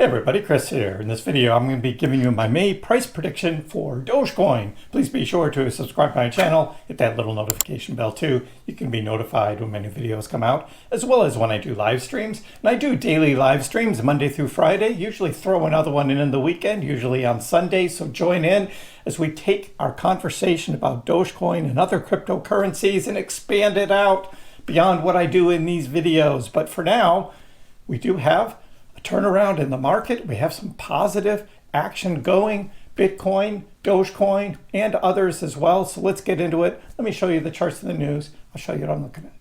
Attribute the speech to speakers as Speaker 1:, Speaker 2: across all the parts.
Speaker 1: everybody, Chris here. In this video, I'm going to be giving you my May price prediction for Dogecoin. Please be sure to subscribe to my channel, hit that little notification bell too. You can be notified when my new videos come out, as well as when I do live streams. And I do daily live streams Monday through Friday, usually throw another one in the weekend, usually on Sunday. So join in as we take our conversation about Dogecoin and other cryptocurrencies and expand it out beyond what I do in these videos. But for now, we do have a turnaround in the market. We have some positive action going, Bitcoin, Dogecoin, and others as well. So let's get into it. Let me show you the charts of the news. I'll show you what I'm looking at.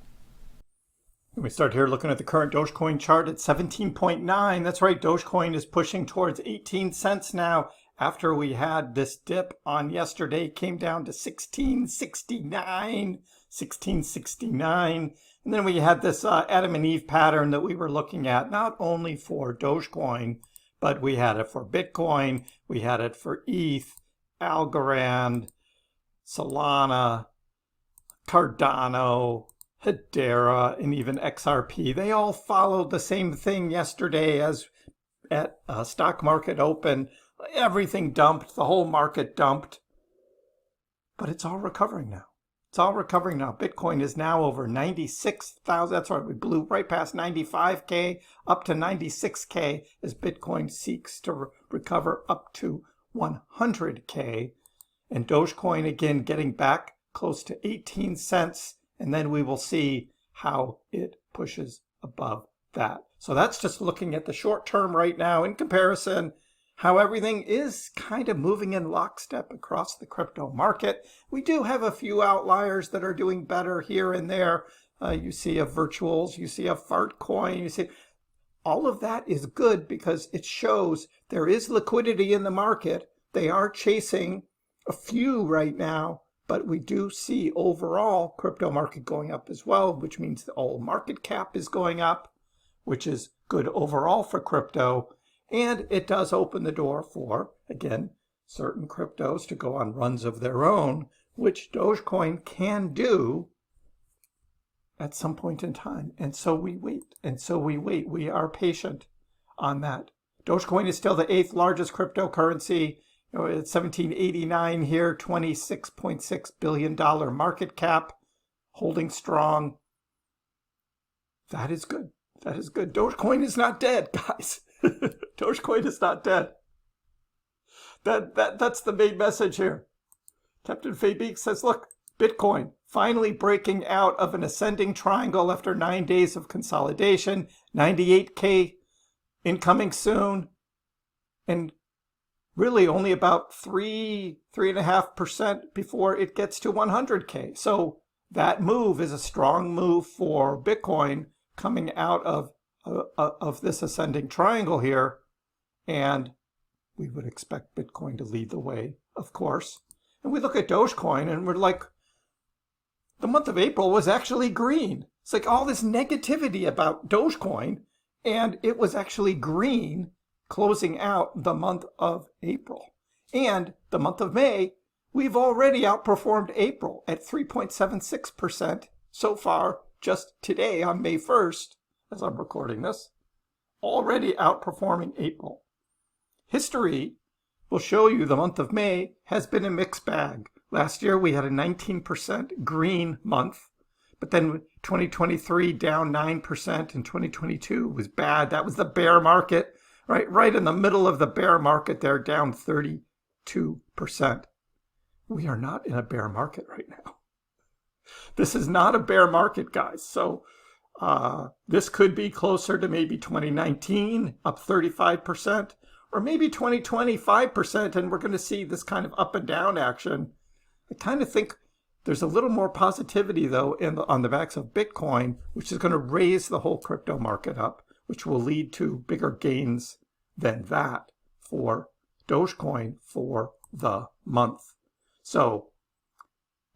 Speaker 1: We start here looking at the current Dogecoin chart at 17.9. That's right, Dogecoin is pushing towards 18 cents now. After we had this dip on yesterday, came down to 1669. And then we had this Adam and Eve pattern that we were looking at, not only for Dogecoin, but we had it for Bitcoin, we had it for ETH, Algorand, Solana, Cardano, Hedera, and even XRP. They all followed the same thing yesterday as at stock market open. Everything dumped, the whole market dumped, but it's all recovering now. It's all recovering now. Bitcoin is now over 96,000. That's right. We blew right past 95K up to 96K as Bitcoin seeks to recover up to 100K. And Dogecoin again getting back close to 18 cents. And then we will see how it pushes above that. So that's just looking at the short term right now in comparison. How everything is kind of moving in lockstep across the crypto market. We do have a few outliers that are doing better here and there. You see a Virtuals, you see a Fartcoin, you see all of that is good because it shows there is liquidity in the market. They are chasing a few right now, but we do see overall crypto market going up as well, which means the whole market cap is going up, which is good overall for crypto. And it does open the door for, again, certain cryptos to go on runs of their own, which Dogecoin can do at some point in time. And so we wait. We are patient on that. Dogecoin is still the 8th largest cryptocurrency. It's 1789 here, $26.6 billion market cap, holding strong. That is good. That is good. Dogecoin is not dead, guys. Dogecoin is not dead. That's the main message here. Captain Fabique says, look, Bitcoin finally breaking out of an ascending triangle after 9 days of consolidation, 98K incoming soon, and really only about 3.5% before it gets to 100K. So that move is a strong move for Bitcoin coming out of this ascending triangle here, and we would expect Bitcoin to lead the way, of course. And we look at Dogecoin and we're like, the month of April was actually green. It's like all this negativity about Dogecoin, and it was actually green closing out the month of April. And the month of May, we've already outperformed April at 3.76% so far just today on May 1st. As I'm recording this, already outperforming April. History will show you the month of May has been a mixed bag. Last year we had a 19% green month, but then 2023 down 9% and 2022 was bad. That was the bear market, right in the middle of the bear market there, down 32%. We are not in a bear market right now. This is not a bear market, guys. So this could be closer to maybe 2019, up 35%, or maybe 2020, 5%, and we're going to see this kind of up and down action. I kind of think there's a little more positivity, though, on the backs of Bitcoin, which is going to raise the whole crypto market up, which will lead to bigger gains than that for Dogecoin for the month. So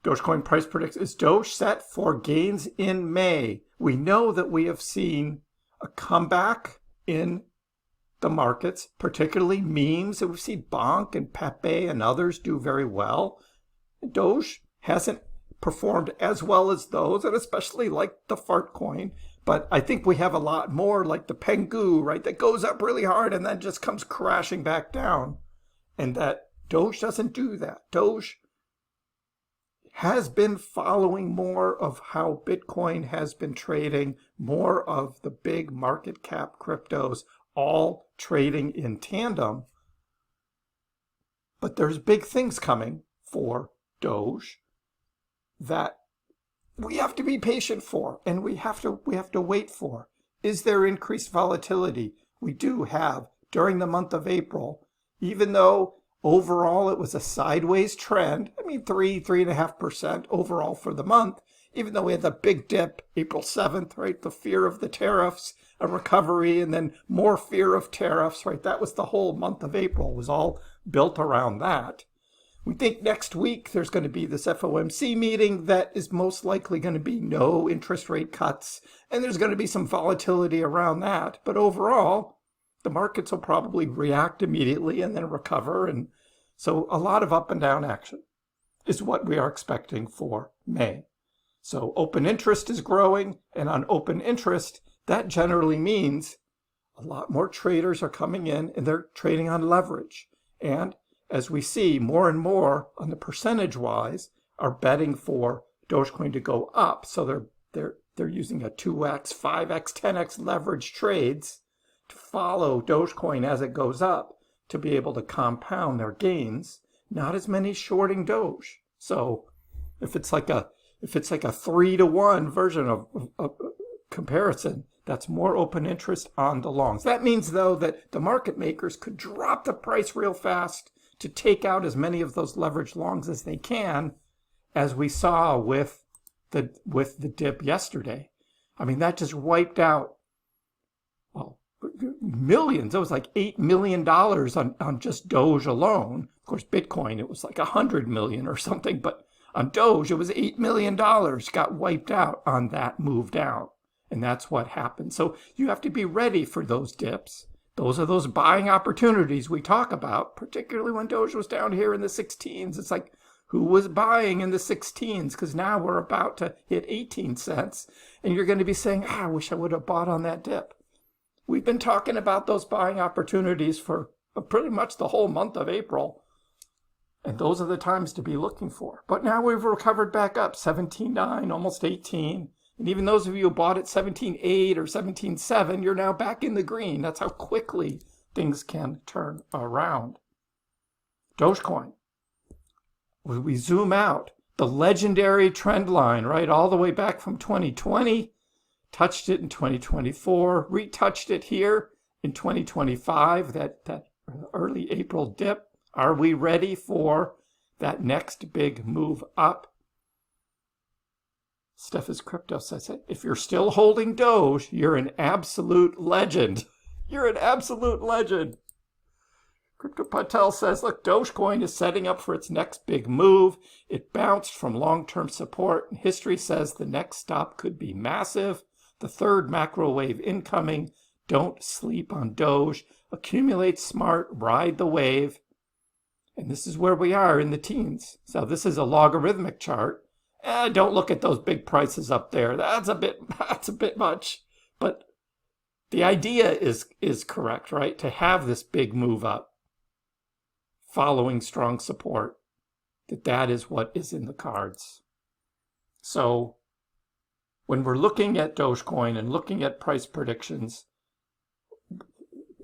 Speaker 1: Dogecoin price predicts, is Doge set for gains in May? We know that we have seen a comeback in the markets, particularly memes. And we've seen Bonk and Pepe and others do very well. Doge hasn't performed as well as those, and especially like the Fartcoin. But I think we have a lot more like the Pengu, right, that goes up really hard and then just comes crashing back down. And that Doge doesn't do that. Doge has been following more of how Bitcoin has been trading, more of the big market cap cryptos, all trading in tandem. But there's big things coming for Doge that we have to be patient for, and we have to wait for. Is there increased volatility? We do have during the month of April, even though overall it was a sideways trend. I mean, 3.5% overall for the month, even though we had the big dip April 7th, right? The fear of the tariffs, a recovery, and then more fear of tariffs, right? That was the whole month of April, was all built around that. We think next week there's going to be this FOMC meeting that is most likely going to be no interest rate cuts, and there's going to be some volatility around that. But overall, the markets will probably react immediately and then recover. And so a lot of up and down action is what we are expecting for May. So open interest is growing, and on open interest, that generally means a lot more traders are coming in and they're trading on leverage. And as we see, more and more on the percentage-wise are betting for Dogecoin to go up. So they're using a 2x, 5x, 10x leverage trades to follow Dogecoin as it goes up to be able to compound their gains. Not as many shorting Doge. So if it's like a 3-to-1 version of comparison, that's more open interest on the longs. That means, though, that the market makers could drop the price real fast to take out as many of those leveraged longs as they can, as we saw with the dip yesterday. I mean, that just wiped out, well, millions. It was like $8 million on just Doge alone. Of course, Bitcoin, it was like 100 million or something, but on Doge, it was $8 million got wiped out on that move down. And that's what happened. So you have to be ready for those dips. Those are those buying opportunities we talk about, particularly when Doge was down here in the 16s. It's like, who was buying in the 16s? Because now we're about to hit 18 cents. And you're going to be saying, I wish I would have bought on that dip. We've been talking about those buying opportunities for pretty much the whole month of April. And those are the times to be looking for. But now we've recovered back up, 17.9, almost 18. And even those of you who bought at 17.8 or 17.7, you're now back in the green. That's how quickly things can turn around. Dogecoin. When we zoom out, the legendary trend line, right, all the way back from 2020, touched it in 2024, retouched it here in 2025, that early April dip. Are we ready for that next big move up? Steph is Crypto says it. If you're still holding Doge, you're an absolute legend. You're an absolute legend. Crypto Patel says, look, Dogecoin is setting up for its next big move. It bounced from long-term support. History says the next stop could be massive. The third macro wave incoming. Don't sleep on Doge. Accumulate smart, ride the wave. And this is where we are in the teens. So this is a logarithmic chart. Don't look at those big prices up there. That's a bit much. But the idea is correct, right? To have this big move up following strong support, that is what is in the cards. So when we're looking at Dogecoin and looking at price predictions,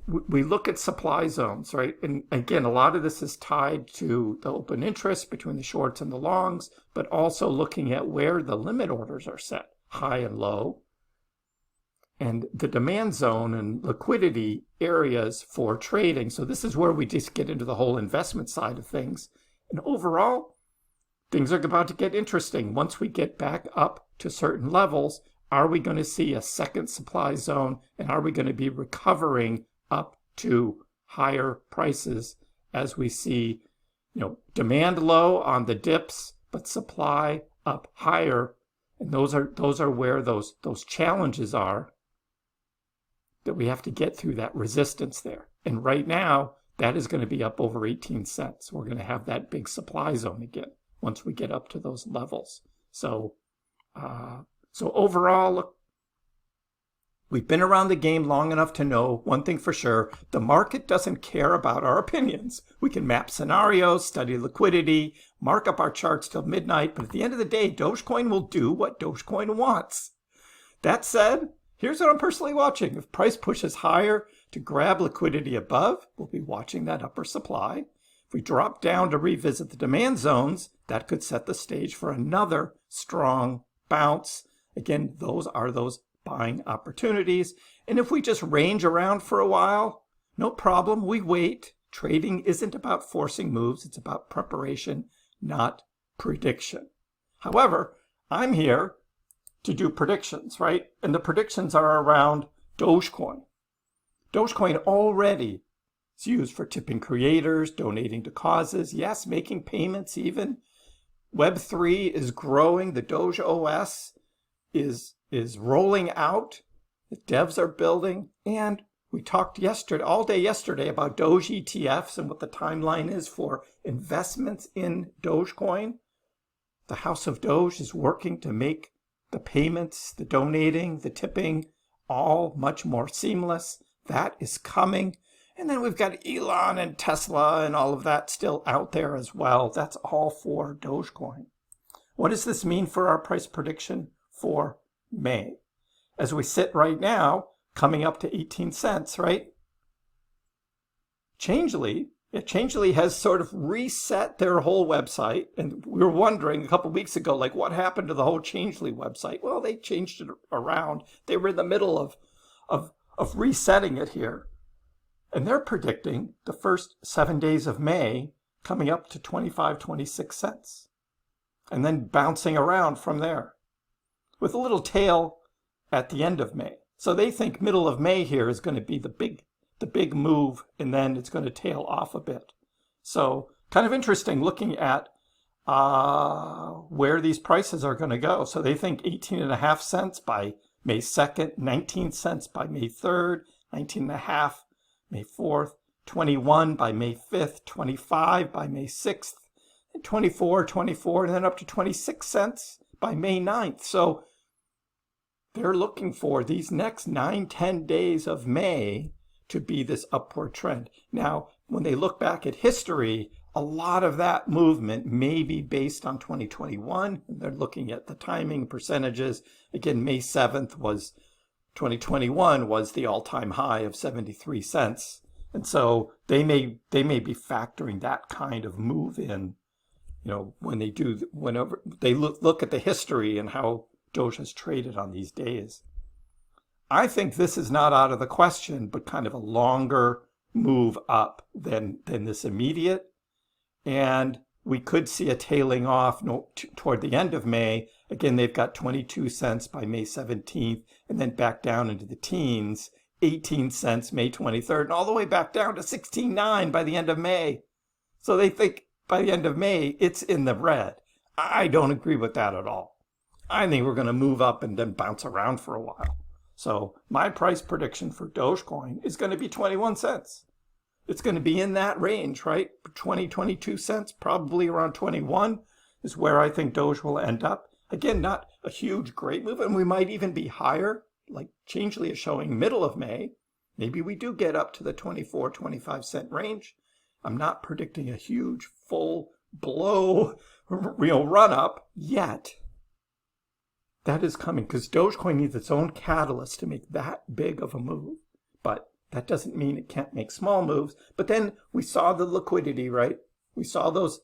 Speaker 1: we look at supply zones, right? And again, a lot of this is tied to the open interest between the shorts and the longs, but also looking at where the limit orders are set, high and low, and the demand zone and liquidity areas for trading. So this is where we just get into the whole investment side of things. And overall, things are about to get interesting. Once we get back up to certain levels, are we going to see a second supply zone, and are we going to be recovering up to higher prices as we see, demand low on the dips, but supply up higher? And those are where those challenges are that we have to get through that resistance there. And right now, that is going to be up over 18 cents. We're going to have that big supply zone again once we get up to those levels. So overall, look, We've been around the game long enough to know one thing for sure. The market doesn't care about our opinions. We can map scenarios, study liquidity, mark up our charts till midnight, but at the end of the day, Dogecoin will do what Dogecoin wants. That said, here's what I'm personally watching. If price pushes higher to grab liquidity above, we'll be watching that upper supply. If we drop down to revisit the demand zones, that could set the stage for another strong bounce. Again, those are those buying opportunities. And if we just range around for a while, no problem, we wait. Trading isn't about forcing moves, it's about preparation, not prediction. However, I'm here to do predictions, right? And the predictions are around Dogecoin. Dogecoin already is used for tipping creators, donating to causes, yes, making payments even. Web3 is growing, the Doge OS is rolling out, the devs are building, and we talked all day yesterday about Doge ETFs and what the timeline is for investments in Dogecoin. The House of Doge is working to make the payments, the donating, the tipping, all much more seamless. That is coming. And then we've got Elon and Tesla and all of that still out there as well. That's all for Dogecoin. What does this mean for our price prediction for May? As we sit right now, coming up to 18 cents, right? Changely has sort of reset their whole website. And we were wondering a couple weeks ago, like, what happened to the whole Changely website? Well, they changed it around. They were in the middle of resetting it here. And they're predicting the first 7 days of May coming up to 25, 26 cents. And then bouncing around from there with a little tail at the end of May. So they think middle of May here is going to be the big move, and then it's going to tail off a bit. So kind of interesting looking at where these prices are going to go. So they think 18.5 cents by May 2nd, 19 cents by May 3rd, 19.5 May 4th, 21 by May 5th, 25 by May 6th, and 24, and then up to 26 cents by May 9th. So they're looking for these next 9-10 days of May to be this upward trend. Now, when they look back at history, a lot of that movement may be based on 2021. And they're looking at the timing percentages. Again, May 7th was 2021 was the all-time high of 73 cents. And so they may be factoring that kind of move in, whenever they look at the history and how Doge has traded on these days. I think this is not out of the question, but kind of a longer move up than this immediate. And we could see a tailing off toward the end of May. Again, they've got 22 cents by May 17th, and then back down into the teens, 18 cents May 23rd, and all the way back down to 16.9 by the end of May. So they think by the end of May, it's in the red. I don't agree with that at all. I think we're going to move up and then bounce around for a while. So my price prediction for Dogecoin is going to be 21 cents. It's going to be in that range, right? 20, 22 cents, probably around 21 is where I think Doge will end up. Again, not a huge, great move, and we might even be higher, like Changely is showing middle of May. Maybe we do get up to the 24, 25 cent range. I'm not predicting a huge, full blow, run up yet. That is coming because Dogecoin needs its own catalyst to make that big of a move. But that doesn't mean it can't make small moves. But then we saw the liquidity, right? We saw those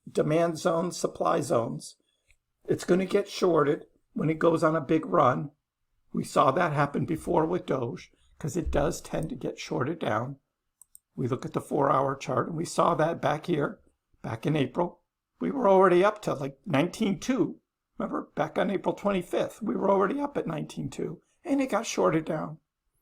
Speaker 1: demand zones, supply zones. It's going to get shorted when it goes on a big run. We saw that happen before with Doge because it does tend to get shorted down. We look at the 4-hour chart and we saw that back here, back in April. We were already up to like 19.2. Remember, back on April 25th, we were already up at 19.2, and it got shorted down.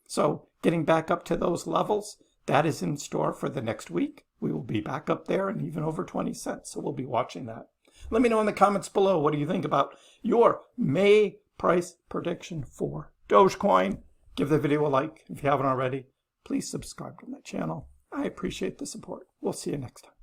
Speaker 1: So getting back up to those levels, that is in store for the next week. We will be back up there and even over 20 cents, so we'll be watching that. Let me know in the comments below, what do you think about your May price prediction for Dogecoin? Give the video a like if you haven't already. Please subscribe to my channel. I appreciate the support. We'll see you next time.